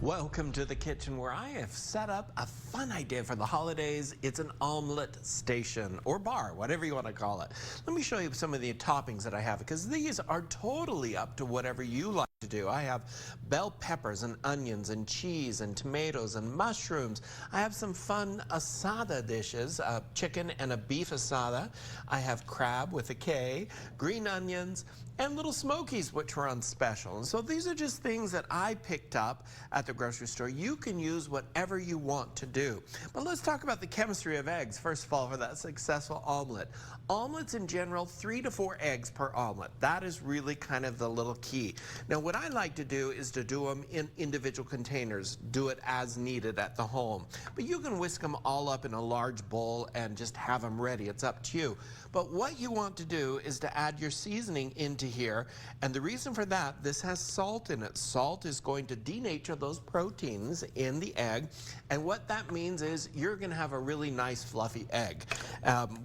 Welcome to the kitchen where I have set up a fun idea for the holidays. It's an omelet station or bar, whatever you want to call it. Let me show you some of the toppings that I have because these are totally up to whatever you like to do. I have bell peppers and onions and cheese and tomatoes and mushrooms. I have some fun asada dishes, a chicken and a beef asada. I have crab with a K, green onions, and little smokies, which were on special. And so these are just things that I picked up at the grocery store. You can use whatever you want to do. But let's talk about the chemistry of eggs, first of all, for that successful omelet. Omelets in general, 3 to 4 eggs per omelet. That is really kind of the little key. Now, what I like to do is to do them in individual containers, do it as needed at the home. But you can whisk them all up in a large bowl and just have them ready. It's up to you. But what you want to do is to add your seasoning into here. And the reason for that, this has salt in it. Salt is going to denature those proteins in the egg. And what that means is you're going to have a really nice fluffy egg.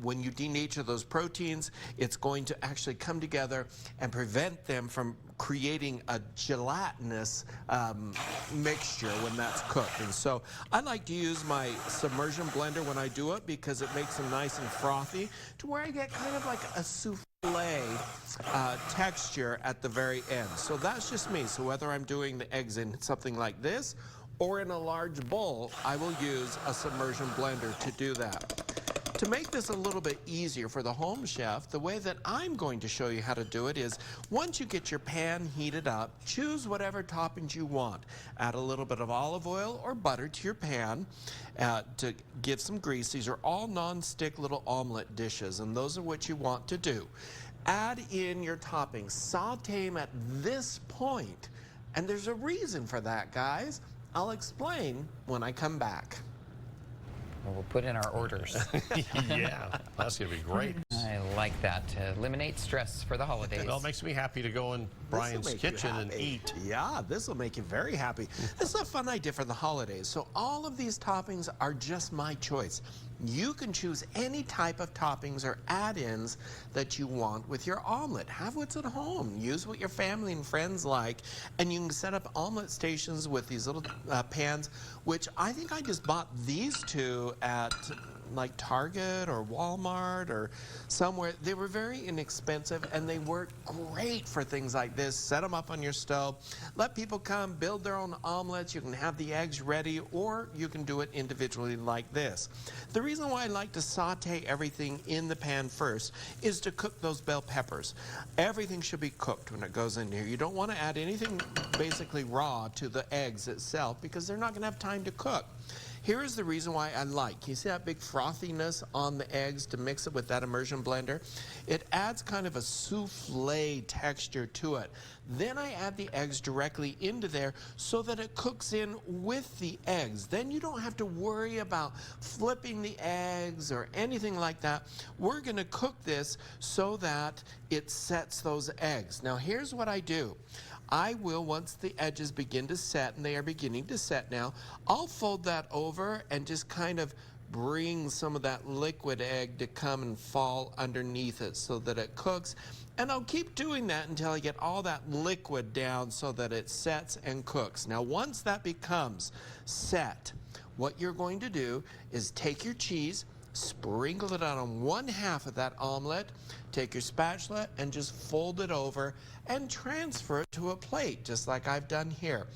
When you denature those proteins, it's going to actually come together and prevent them from creating a gelatinous mixture when that's cooked. And so I like to use my submersion blender when I do it because it makes them nice and frothy to where I get kind of like a souffle texture at the very end. So that's just me. So whether I'm doing the eggs in something like this or in a large bowl, I will use a submersion blender to do that. To make this a little bit easier for the home chef, the way that I'm going to show you how to do it is once you get your pan heated up, choose whatever toppings you want. Add a little bit of olive oil or butter to your pan to give some grease. These are all non-stick little omelet dishes, and those are what you want to do. Add in your toppings. Saute them at this point, and there's a reason for that, guys. I'll explain when I come back. We'll put in our orders. Yeah, that's going to be great. I like that. To eliminate stress for the holidays. Well, it makes me happy to go in Bryan's kitchen and eat. Yeah, this will make you very happy. This is a fun idea for the holidays. So all of these toppings are just my choice. You can choose any type of toppings or add-ins that you want with your omelet. Have what's at home. Use what your family and friends like. And you can set up omelet stations with these little pans, which I think I just bought these two at like Target or Walmart or somewhere. They were very inexpensive and they work great for things like this. Set them up on your stove. Let people come build their own omelets. You can have the eggs ready or you can do it individually like this. The reason why I like to saute everything in the pan first is to cook those bell peppers. Everything should be cooked when it goes in here. You don't want to add anything basically raw to the eggs itself because they're not going to have time to cook. Here is the reason why I like. You see that big frothiness on the eggs to mix it with that immersion blender? It adds kind of a souffle texture to it. Then I add the eggs directly into there so that it cooks in with the eggs. Then you don't have to worry about flipping the eggs or anything like that. We're going to cook this so that it sets those eggs. Now here's what I do. I will, once the edges begin to set, and they are beginning to set now, I'll fold that over and just kind of bring some of that liquid egg to come and fall underneath it so that it cooks. And I'll keep doing that until I get all that liquid down so that it sets and cooks. Now, once that becomes set, what you're going to do is take your cheese, sprinkle it out on 1/2 of that omelet, take your spatula and just fold it over and transfer it to a plate, just like I've done here.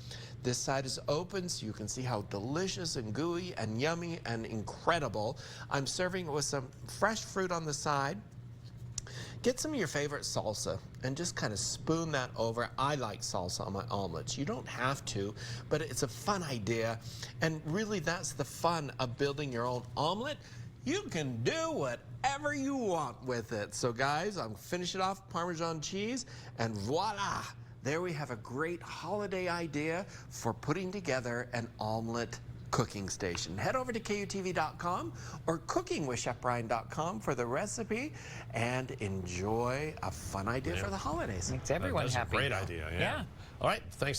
This side is open so you can see how delicious and gooey and yummy and incredible. I'm serving it with some fresh fruit on the side. Get some of your favorite salsa and just kind of spoon that over. I like salsa on my omelets. You don't have to, but it's a fun idea. And really that's the fun of building your own omelet. You can do whatever you want with it. So guys, I'm finishing off Parmesan cheese and voila, there we have a great holiday idea for putting together an omelet cooking station. Head over to KUTV.com or cookingwithchefbryan.com for the recipe and enjoy a fun idea for the holidays. Makes everyone happy. That's a great idea, yeah. All right, thanks.